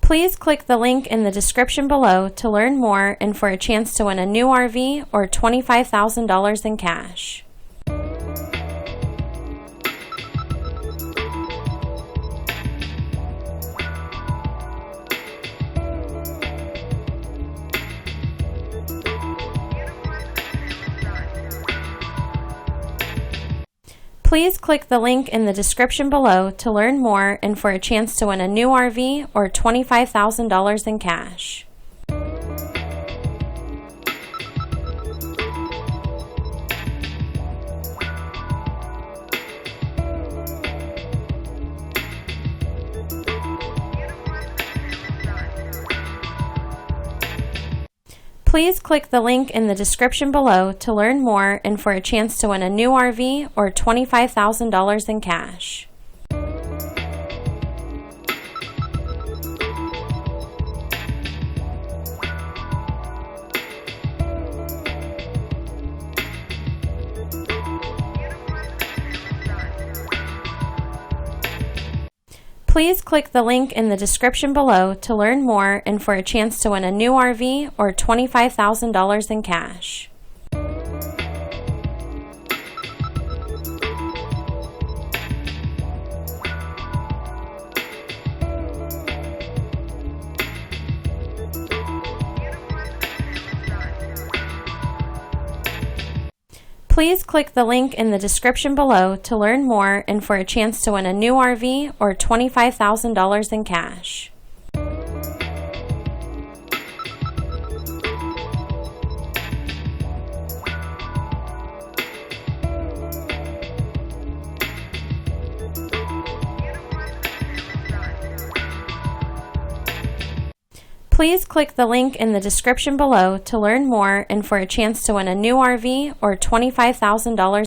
Please click the link in the description below to learn more and for a chance to win a new RV or $25,000 in cash. Please click the link in the description below to learn more and for a chance to win a new RV or $25,000 in cash. Please click the link in the description below to learn more and for a chance to win a new RV or $25,000 in cash. Please click the link in the description below to learn more and for a chance to win a new RV or $25,000 in cash. Please click the link in the description below to learn more and for a chance to win a new RV or $25,000 in cash. Please click the link in the description below to learn more and for a chance to win a new RV or $25,000